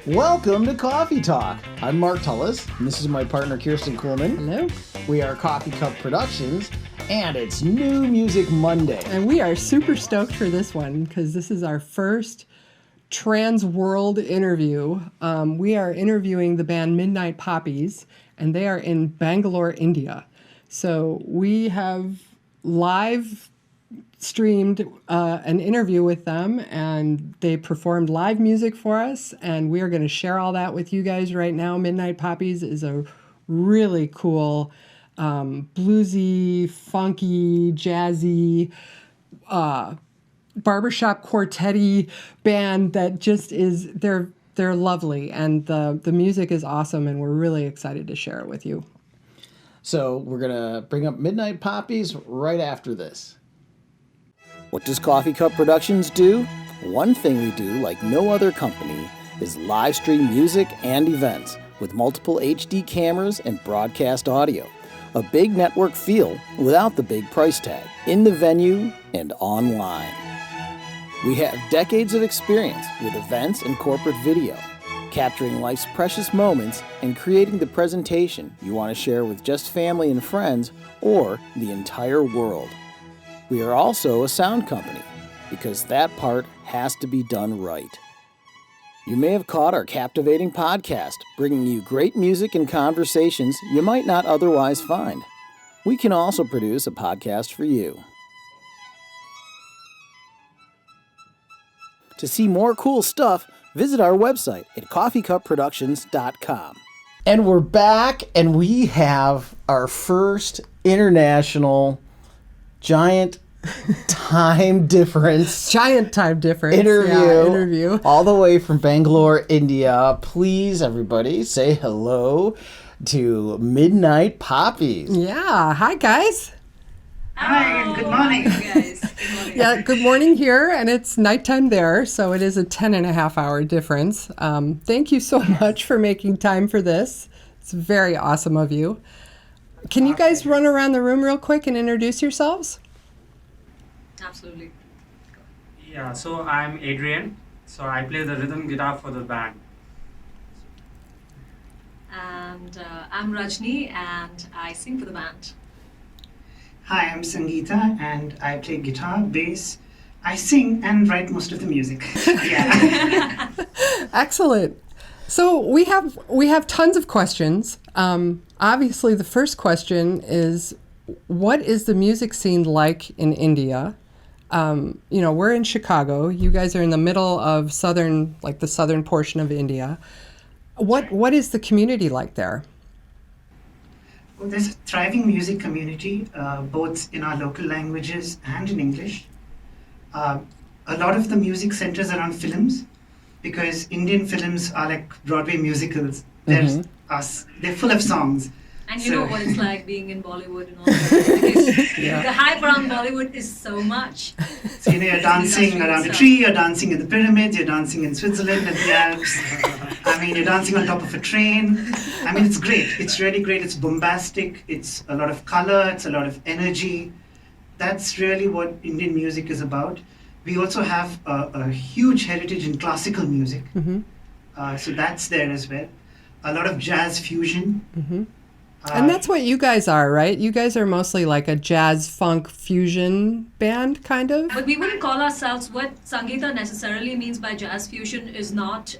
Welcome to Cawffee Talk. I'm Mark Tullis, and this is my partner Kirsten Kuhlman. Hello. We are Coffee Cup Productions, and it's New Music Monday. And we are super stoked for this one because this is our first trans world interview. We are interviewing the band Midnight Poppies, and they are in Bangalore, India. So we have live streamed an interview with them, and they performed live music for us, and we are going to share all that with you guys right now. Midnight Poppies is a really cool bluesy, funky, jazzy, barbershop quartet-y band that just is, they're lovely, and the music is awesome, and we're really excited to share it with you. So we're going to bring up Midnight Poppies right after this. What does Coffee Cup Productions do? One thing we do like no other company is live stream music and events with multiple HD cameras and broadcast audio. A big network feel without the big price tag, in the venue and online. We have decades of experience with events and corporate video, capturing life's precious moments and creating the presentation you want to share with just family and friends or the entire world. We are also a sound company, because that part has to be done right. You may have caught our captivating podcast, bringing you great music and conversations you might not otherwise find. We can also produce a podcast for you. To see more cool stuff, visit our website at coffeecupproductions.com. And we're back, and we have our first international giant time difference interview all the way from Bangalore, India. Please, everybody, say hello to Midnight Poppies. Yeah. Hi, guys. Hi, and good morning, guys. Good morning. Yeah, good morning here, and it's nighttime there, so it is a 10.5-hour difference. Thank you so much for making time for this. It's very awesome of you. Can you guys run around the room real quick and introduce yourselves? Absolutely. Yeah, so I'm Adrian. So I play the rhythm guitar for the band. And I'm Rajni, and I sing for the band. Hi, I'm Sangeeta, and I play guitar, bass. I sing and write most of the music. Yeah. Excellent. So we have tons of questions. Obviously, the first question is, what is the music scene like in India? We're in Chicago. You guys are in the middle of the southern portion of India. What is the community like there? Well, there's a thriving music community, both in our local languages and in English. A lot of the music centers around films, because Indian films are like Broadway musicals. They're full of songs. And you know what it's like being in Bollywood and all that. Because the hype around Bollywood is so much. So, you're dancing around a tree, you're dancing in the pyramids, you're dancing in Switzerland and the Alps. You're dancing on top of a train. It's great. It's really great. It's bombastic. It's a lot of color. It's a lot of energy. That's really what Indian music is about. We also have a huge heritage in classical music. Mm-hmm. So that's there as well. A lot of jazz fusion. Mm-hmm. And that's what you guys are, right? You guys are mostly like a jazz funk fusion band, kind of? But we wouldn't call ourselves, what Sangeeta necessarily means by jazz fusion is not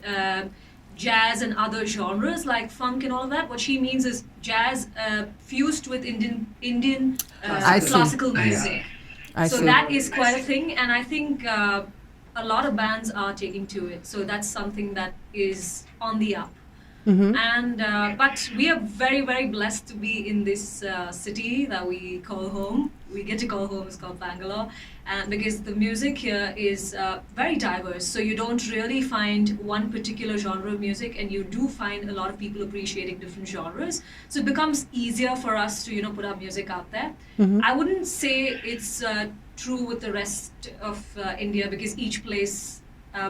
jazz and other genres like funk and all that. What she means is jazz fused with Indian classical music. I so see. that is quite a thing, and I think a lot of bands are taking to it. So that's something that is on the up. Mm-hmm. And but we are very, very blessed to be in this city that we call home. We get to call home. It's called Bangalore, and because the music here is very diverse, so you don't really find one particular genre of music, and you do find a lot of people appreciating different genres. So it becomes easier for us to put our music out there. Mm-hmm. I wouldn't say it's true with the rest of India, because each place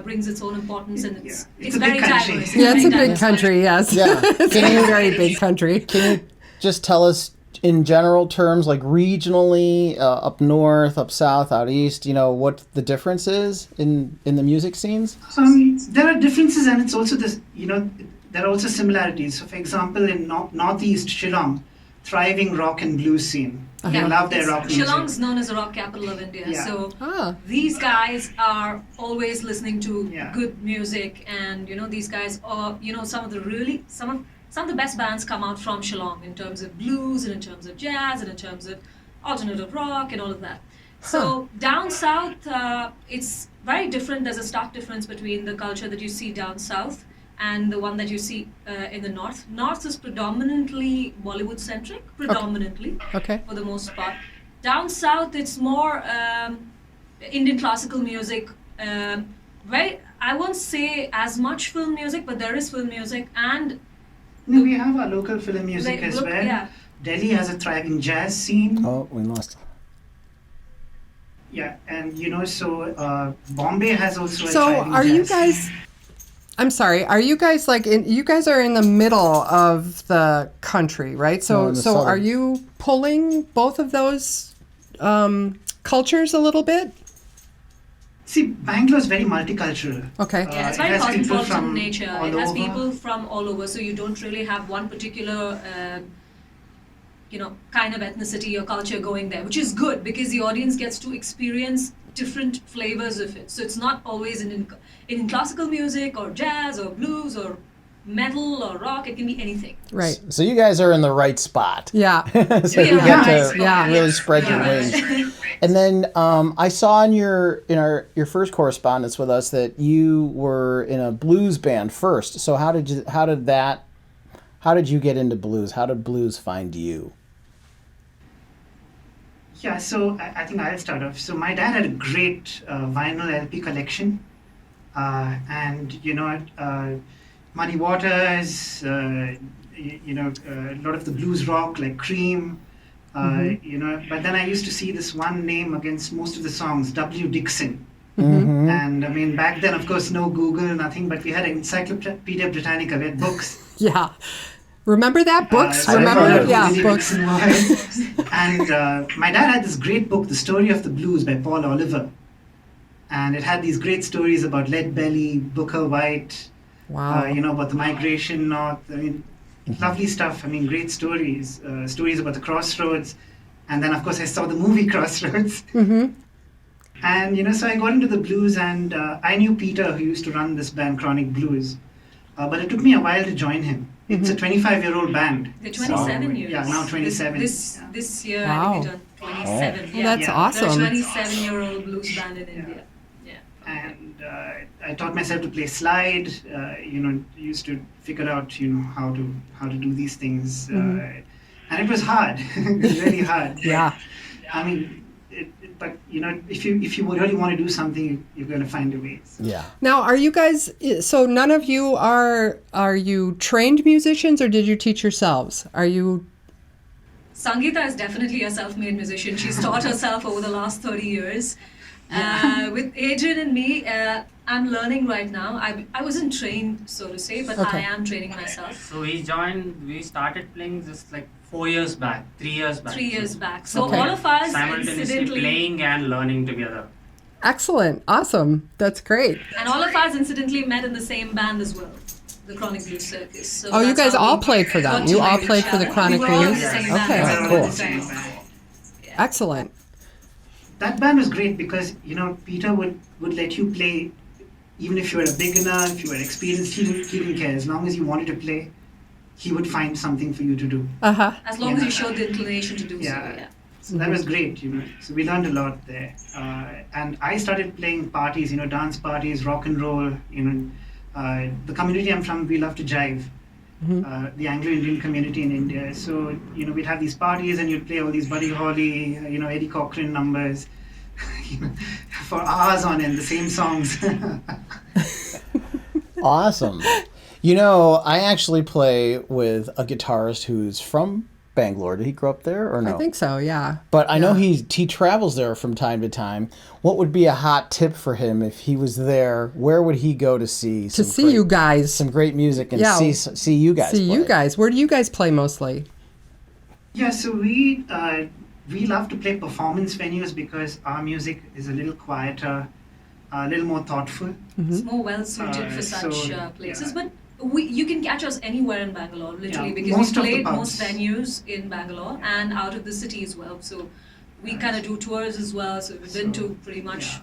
brings its own importance, and it's very diverse. Yeah, it's a big country, yes. Yeah. It's a very big country. Can you just tell us in general terms, like regionally, up north, up south, out east, what the difference is in the music scenes? There are differences, and it's also this, there are also similarities. So, for example, in northeast Shillong, thriving rock and blues scene. They love their rock music. Shillong's known as the rock capital of India. Yeah. So these guys are always listening to good music, and these guys are some of the best bands come out from Shillong in terms of blues and in terms of jazz and in terms of alternative rock and all of that. So down south, it's very different. There's a stark difference between the culture that you see down south and the one that you see in the north. North is predominantly Bollywood centric, predominantly, for the most part. Down south, it's more Indian classical music. I won't say as much film music, but there is film music, and we have our local film music as well. Yeah. Delhi has a thriving jazz scene. Oh, we lost. Yeah, and so Bombay has also a So thriving are jazz you guys? scene. I'm sorry. Are you guys you guys are in the middle of the country, right? So southern. are you pulling both of those cultures a little bit? See, Bangalore is very multicultural. Okay. Yeah, it's it very has people cosmopolitan from nature. all It has over. people from all over, so you don't really have one particular, kind of ethnicity or culture going there, which is good because the audience gets to experience different flavors of it. So it's not always in classical music or jazz or blues or metal or rock. It can be anything. Right. So you guys are in the right spot. Yeah. So you have to Yeah. really spread your wings. And then I saw in your first correspondence with us that you were in a blues band first. So how did you get into blues? How did blues find you? Yeah, so I think I'll start off. So my dad had a great vinyl LP collection, and Muddy Waters, a lot of the blues rock like Cream, But then I used to see this one name against most of the songs, W. Dixon. Mm-hmm. And I mean, back then, of course, no Google, nothing, but we had Encyclopedia Britannica, we had books. Yeah. Remember that? Books? I Remember? remember Yeah, Willie books. Dixon was. And my dad had this great book, The Story of the Blues by Paul Oliver. And it had these great stories about Lead Belly, Booker White, Wow. about the migration north. I mean, lovely stuff. I mean, great stories. Stories about the Crossroads. And then, of course, I saw the movie Crossroads. Mm-hmm. And, so I got into the blues, and I knew Peter, who used to run this band, Chronic Blues. But it took me a while to join him. It's a 25-year-old band. They're 27 years. Yeah, now 27. This year, Wow. I think we turned 27. Well, that's awesome. They're a 27-year-old blues band in India. Yeah. And I taught myself to play slide. Used to figure out, how to do these things. And it was hard. It was really hard. Yeah. I mean, but if you really want to do something, you're going to find a way. Yeah. Now, are you guys, so none of you are you trained musicians, or did you teach yourselves? Are you? Sangeeta is definitely a self-made musician. She's taught herself over the last 30 years. With Adrian and me, I'm learning right now. I wasn't trained, so to say, but Okay. I am training myself. So we started playing just like 4 years back, 3 years back. 3 years back. So Okay. all of us Simultaneously incidentally, playing and learning together. Excellent. Awesome. That's great. and all of us incidentally met in the same band as well, the Chronic Blues Circus. So Oh, you that's guys how all we played for them. got You to all know played each for the other. Chronic We were all in Blues? the same Okay. band. Cool. Excellent. That band was great because, Peter would let you play, even if you were a beginner, if you were experienced, he didn't care. As long as you wanted to play, he would find something for you to do. Uh-huh. As long as you showed the inclination to do so, Yeah. yeah. So that was great, So we learned a lot there. And I started playing parties, dance parties, rock and roll, the community I'm from, we love to jive. The Anglo-Indian community in India. So, we'd have these parties and you'd play all these Buddy Holly, Eddie Cochran numbers for hours on end, the same songs. Awesome. I actually play with a guitarist who's from Bangalore. Did he grow up there or no? I think so, yeah. But I know he travels there from time to time. What would be a hot tip for him if he was there? Where would he go to see You guys. some great music and Yeah. see you guys? See you play? guys. Where do you guys play mostly? Yeah, so we love to play performance venues because our music is a little quieter, a little more thoughtful. It's more well suited for such places. But you can catch us anywhere in Bangalore, literally, because we played most venues in Bangalore and out of the city as well. So we kind of do tours as well. So we've been to pretty much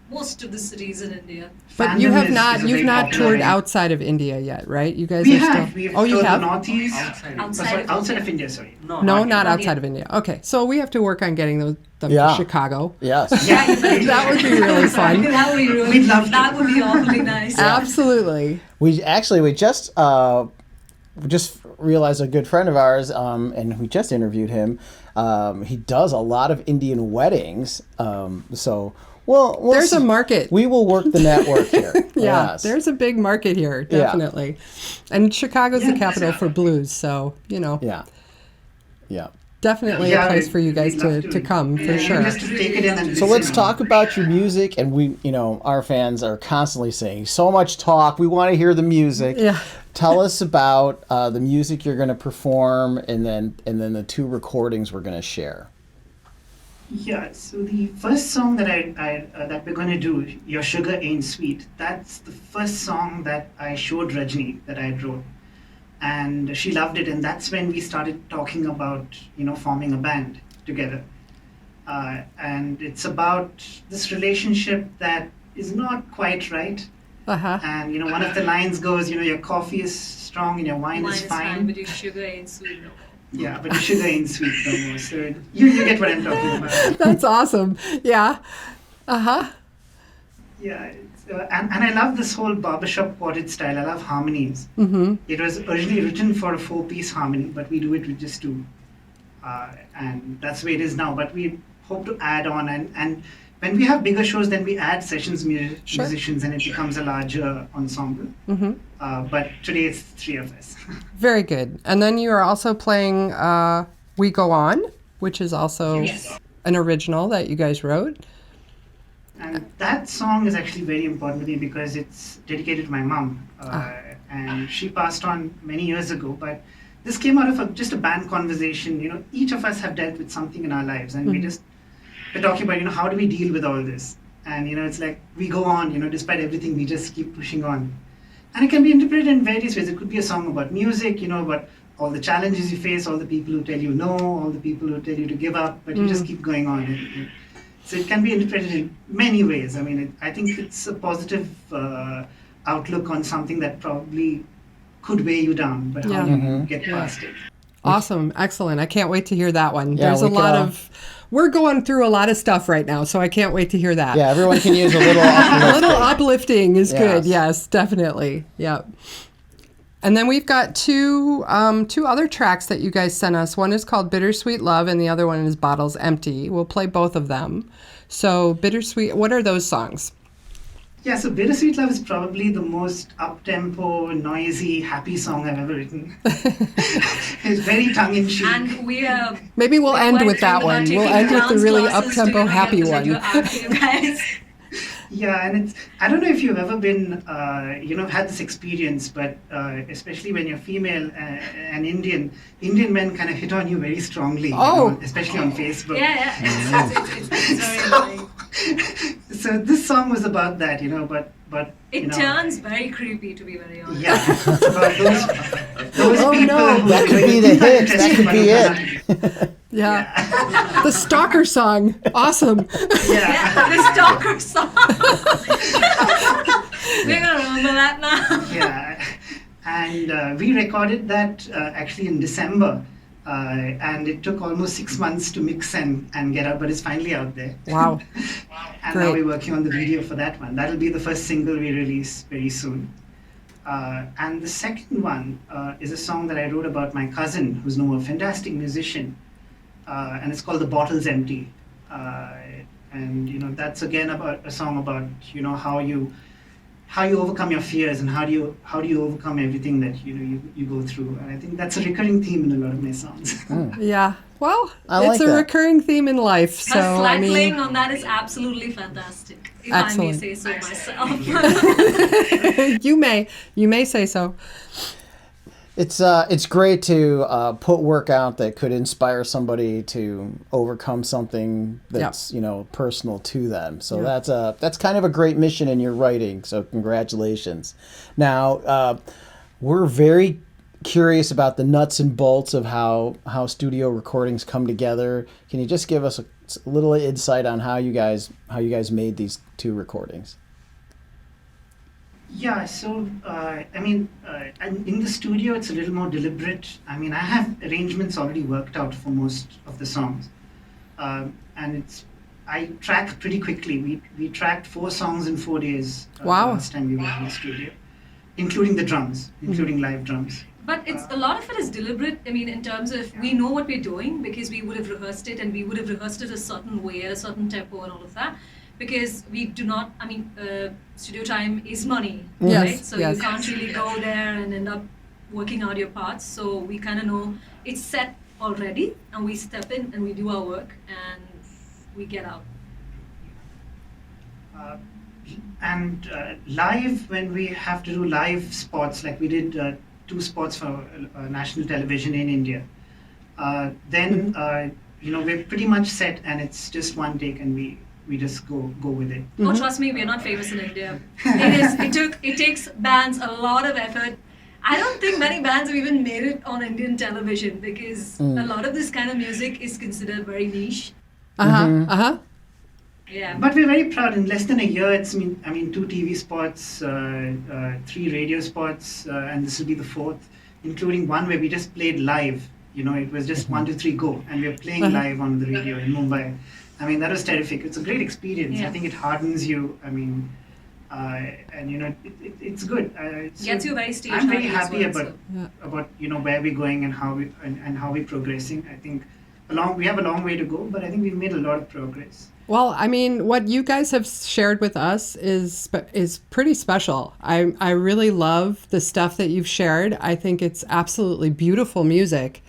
most of the cities in India. But you've not toured outside of India yet, right? You guys we are have. still. We've Oh, you toured have? the Northeast. Outside Of India, sorry. No, not not yet. outside of India. Okay, so we have to work on getting them Yeah. to Chicago. Yes. That would be really fun. That would be really. We'd love to. That would be awfully nice. Absolutely. We just realized a good friend of ours, and we just interviewed him. He does a lot of Indian weddings. So we'll There's see. a market. We will work the network here. Yeah, Yes. there's a big market here, definitely. And Chicago's the capital for blues, so, Yeah. Yeah. definitely a place for you guys to come, for sure. Just to take it in and So let's listen. talk about your music, and our fans are constantly saying so much talk. We want to hear the music. Yeah. Tell us about the music you're going to perform, and then the 2 recordings we're going to share. Yeah, so the first song that that we're going to do, Your Sugar Ain't Sweet, that's the first song that I showed Rajni, that I wrote. And she loved it, and that's when we started talking about, forming a band together. And it's about this relationship that is not quite right. Uh-huh. And, one of the lines goes, your coffee is strong and your wine is fine. But your sugar ain't sweet no more. Yeah, but your sugar ain't sweet no more. So you get what I'm talking about. That's awesome. Yeah. Uh-huh. Yeah, and I love this whole barbershop quartet style. I love harmonies. Mm-hmm. It was originally written for a 4-piece harmony, but we do it with just 2. And that's the way it is now. But we hope to add on. And when we have bigger shows, then we add sessions musicians, and it becomes a larger ensemble. Mm-hmm. But today it's 3 of us. Very good. And then you are also playing We Go On, which is also an original that you guys wrote. And that song is actually very important to me because it's dedicated to my mom. And she passed on many years ago. But this came out of just a band conversation. Each of us have dealt with something in our lives. And we're talking about, how do we deal with all this? And, it's like we go on, despite everything, we just keep pushing on. And it can be interpreted in various ways. It could be a song about music, about all the challenges you face, all the people who tell you no, all the people who tell you to give up, but you just keep going on. So it can be interpreted in many ways. I mean, I think it's a positive outlook on something that probably could weigh you down, but how you get past it. Awesome. Excellent. I can't wait to hear that one. Yeah, There's a lot of... We're going through a lot of stuff right now, so I can't wait to hear that. Yeah, everyone can use a little uplifting. A little uplifting is good. Yes, definitely. Yeah. And then we've got two other tracks that you guys sent us. One is called Bittersweet Love, and the other one is Bottles Empty. We'll play both of them. So Bittersweet, what are those songs? Yeah, so Bittersweet Love is probably the most up-tempo, noisy, happy song I've ever written. It's very tongue-in-cheek. And we are... Maybe we'll end with that one. We'll end with the really dance up-tempo, happy one. Yeah, and I don't know if you've ever been, had this experience, but especially when you're female and Indian men kind of hit on you very strongly, especially on Facebook. Yeah. It's very annoying. So this song was about that, but it turns very creepy, to be very honest. Yeah, it's about those people. No. That could be the hit. That could be it. Yeah. The Stalker song. Awesome. Yeah. The Stalker song. We're going to remember that now. Yeah. And we recorded that actually in December. And it took almost 6 months to mix and get out, but it's finally out there. Wow. And Great. now we're working on the video for that one. That'll be the first single we release very soon. And the second one is a song that I wrote about my cousin, who's now a fantastic musician. And it's called The Bottle's Empty. And that's again about a song about how you overcome your fears and how do you overcome everything that you go through. And I think that's a recurring theme in a lot of my songs. Yeah. Well, I it's like a that. recurring theme in life. So Her I slight playing mean, on that is absolutely fantastic, if Excellent. I may say so myself. you may say so. It's great to put work out that could inspire somebody to overcome something that's personal to them. So that's kind of a great mission in your writing. So congratulations. Now we're very curious about the nuts and bolts of how studio recordings come together. Can you just give us a little insight on how you guys made these two recordings? Yeah, so in the studio it's a little more deliberate. I mean, I have arrangements already worked out for most of the songs, and I track pretty quickly. We tracked 4 songs in 4 days. Wow! Last time we were in the studio, including the drums, including live drums. But it's a lot of it is deliberate. I mean, in terms of we know what we're doing because we would have rehearsed it, and we would have rehearsed it a certain way, at a certain tempo, and all of that. Because we do not, studio time is money, right? So you can't really go there and end up working out your parts. So we kind of know it's set already, and we step in and we do our work and we get out. Live, when we have to do live spots, like we did 2 spots for national television in India, then we're pretty much set, and it's just one take, and we just go with it. Oh, trust me, we're not famous in India. It takes bands a lot of effort. I don't think many bands have even made it on Indian television because a lot of this kind of music is considered very niche. Yeah. But we're very proud. In less than a year, 2 TV spots, 3 radio spots, and this will be the 4th, including one where we just played live. It was just 1, 2, 3, go, and we're playing live on the radio in Mumbai. I mean, that was terrific. It's a great experience. Yeah. I think it hardens you. It's good. Gets you very stage I'm very happy happy as well, about where we're going and how we're progressing. I think we have a long way to go, but I think we've made a lot of progress. Well, I mean, what you guys have shared with us is pretty special. I really love the stuff that you've shared. I think it's absolutely beautiful music.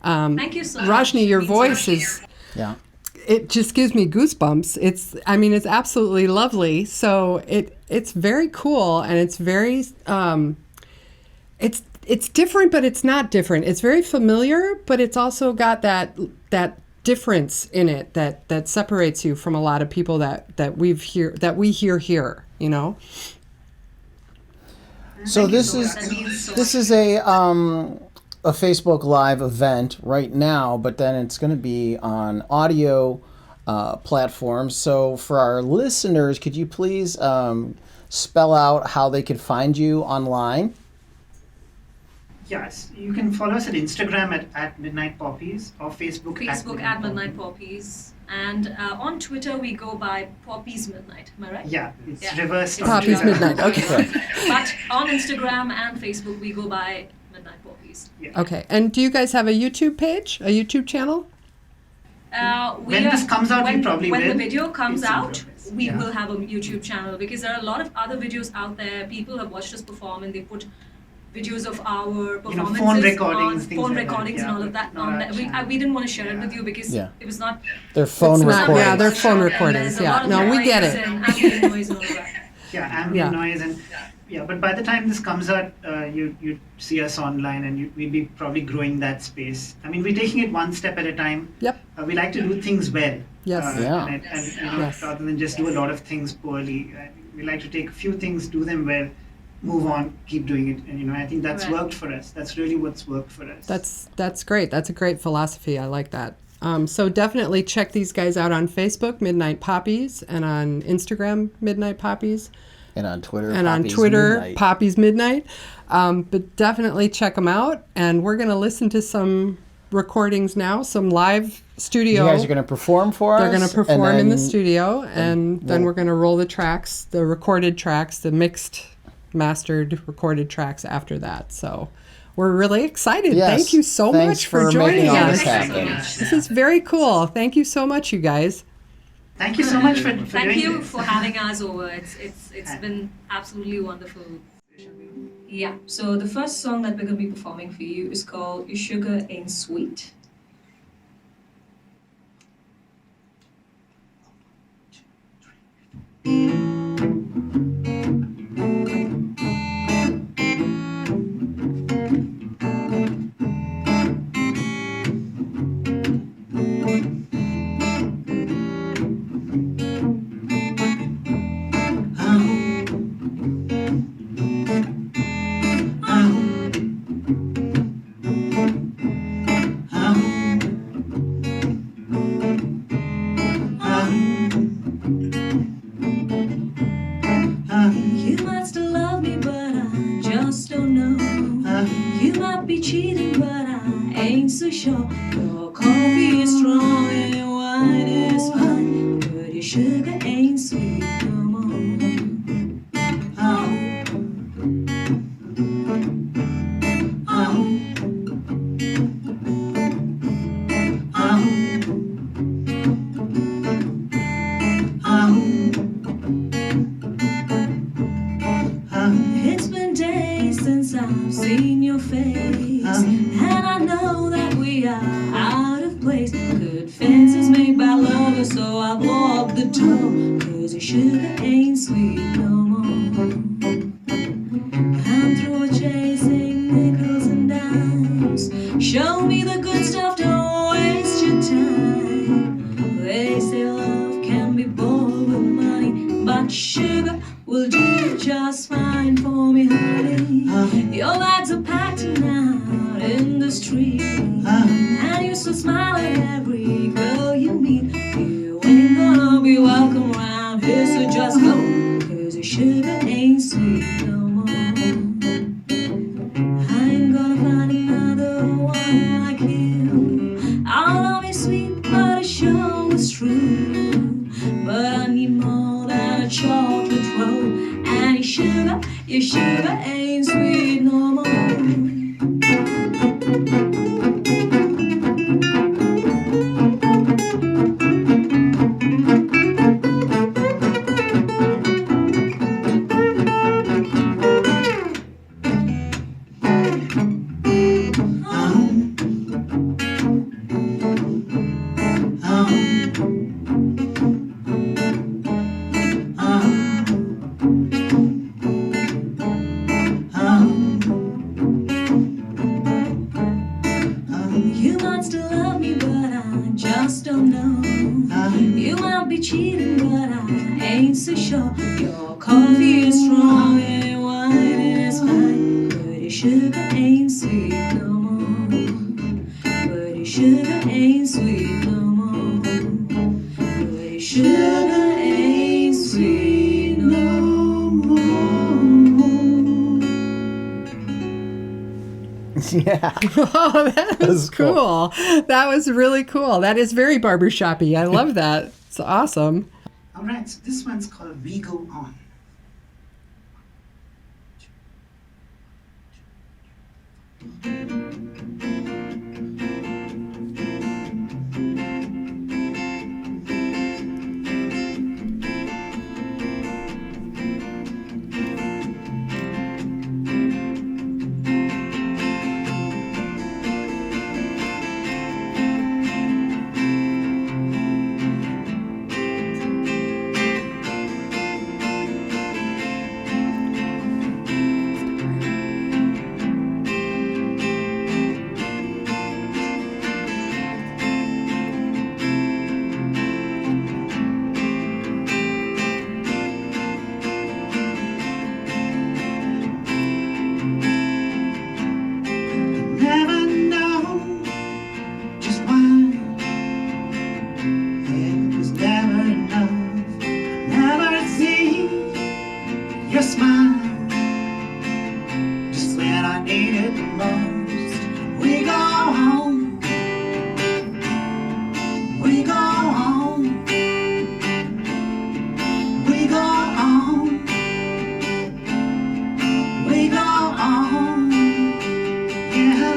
Thank you so much. Rajni, your voice is... Yeah. It just gives me goosebumps. It's absolutely lovely. So it's very cool, and it's very it's different, but it's not different. It's very familiar, but it's also got that difference in it that separates you from a lot of people that we hear here. So this is a Facebook Live event right now, but then it's going to be on audio platforms. So for our listeners, could you please spell out how they could find you online? Yes, you can follow us at Instagram at Midnight Poppies, or Facebook at Midnight Poppies. And on Twitter, we go by Poppies Midnight. Am I right? Yeah, it's reversed. Poppies Midnight, okay. But on Instagram and Facebook, we go by Midnight Poppies. Yeah. Okay, and do you guys have a YouTube page, a YouTube channel? When this comes out, we probably will. When the video comes It's in out, progress. we Yeah. will have a YouTube channel because there are a lot of other videos out there. People have watched us perform and they put videos of our performances phone recordings, on things phone like that, recordings and yeah, all of but that. not On that. actually. We didn't want to share it with you because Yeah. it was not. Their phone It's not- recordings. yeah, they're phone And recordings. there's a Yeah, lot of no, we noise get it. and ambient noise and all of that. Yeah, ambient Yeah. noise and but by the time this comes out, you see us online, and we'll be probably growing that space. I mean, we're taking it one step at a time. Yep. We like to do things well. Yes. Yeah. And Yes. rather than just do a lot of things poorly, we like to take a few things, do them well, move on, keep doing it, and I think that's Right. worked for us. That's really what's worked for us. That's great. That's a great philosophy. I like that. So definitely check these guys out on Facebook, Midnight Poppies, and on Instagram, Midnight Poppies, And on Twitter. and on Poppies Twitter, Midnight. Poppies Midnight. But definitely check them out. And we're going to listen to some recordings now, some live studio. You guys are going to perform for us? They're going to and perform in the then- studio, and then we'll- we're going to roll the tracks, the recorded tracks, the mixed, mastered, recorded tracks after that. So we're really excited. Yes. Thank you so Thanks much for for joining making all us. this happen. This is very cool. Thank you so much, you guys. Thank you so much for Thank doing you this. for having us over. It's been absolutely wonderful. Yeah. So the first song that we're going to be performing for you is called "Your Sugar Ain't Sweet." Good fences made by lovers, so I walk the door. Cause your sugar ain't sweet no more. I'm through chasing nickels and dimes. Show me the good stuff, don't waste your time. They say love can be bought with money, but sugar will do just fine for me, honey. Your bags are packed now in the street, and you still smile at every girl you meet. You ain't gonna be welcome around here, so just go. Cause your sugar ain't sweet no more. I ain't gonna find another one like you. Our love is sweet, but it sure is true. But I need more than a chocolate roll. And your sugar ain't sweet no more. You might still love me, but I just don't know. You might be cheating, but I ain't so sure. Your coffee is strong and your wine is fine, but your sugar ain't sweet no more. But your sugar ain't sweet no more. But your sugar ain't sweet no more. Yeah. Oh, that was was cool. cool. That was really cool. That is very barbershoppy. I love that. It's awesome. All right, so this one's called We Go On. Never know just why it was never enough. Never see your smile just when I need it the most. We go home. We go home. We go home. We go home. Yeah.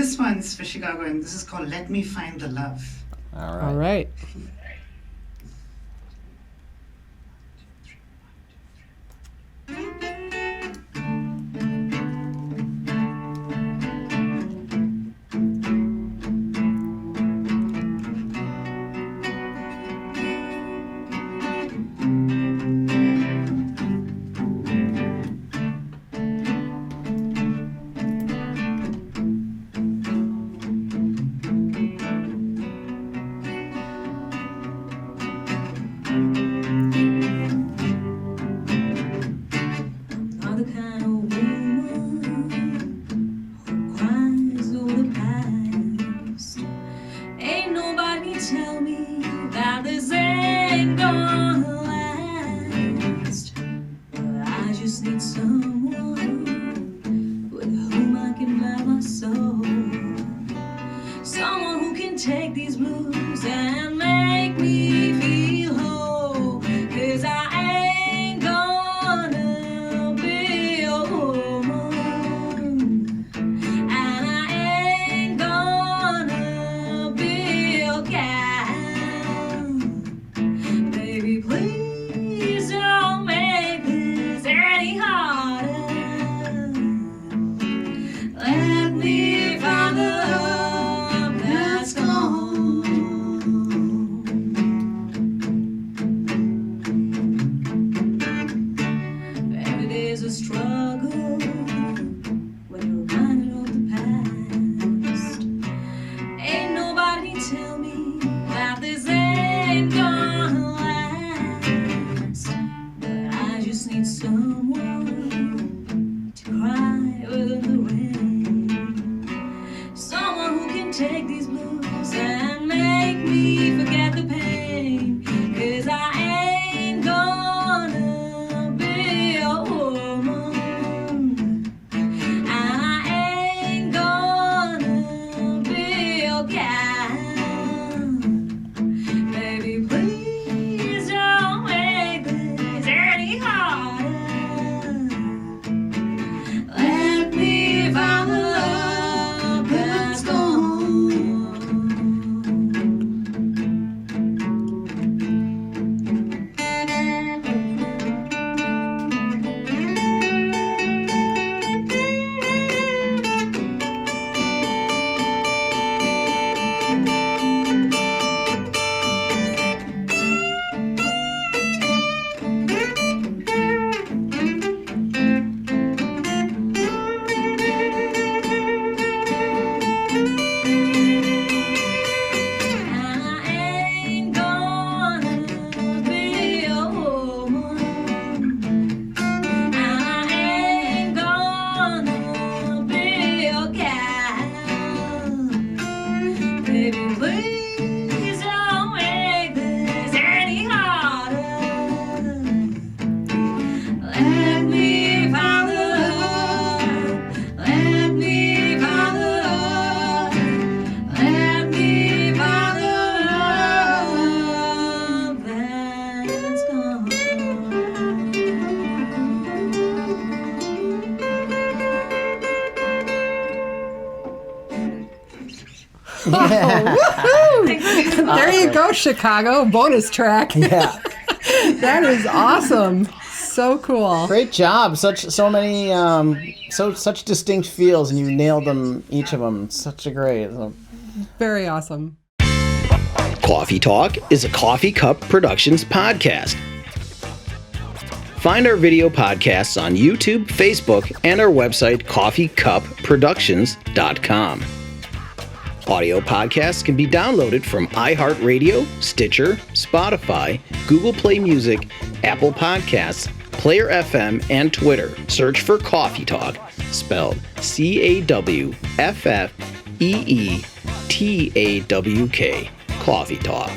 this one's for Chicago, and this is called Let Me Find the Love. All right. Yeah. Oh, woohoo! There you go, Chicago. Bonus track. Yeah. That is awesome. So cool. Great job. Such distinct feels, and you nailed them, each of them. Such a great. Very awesome. Cawffee Talk is a Coffee Cup Productions podcast. Find our video podcasts on YouTube, Facebook, and our website, coffeecupproductions.com. Audio podcasts can be downloaded from iHeartRadio, Stitcher, Spotify, Google Play Music, Apple Podcasts, Player FM, and Twitter. Search for Cawffee Talk, spelled CAWFFEETAWK. Cawffee Talk.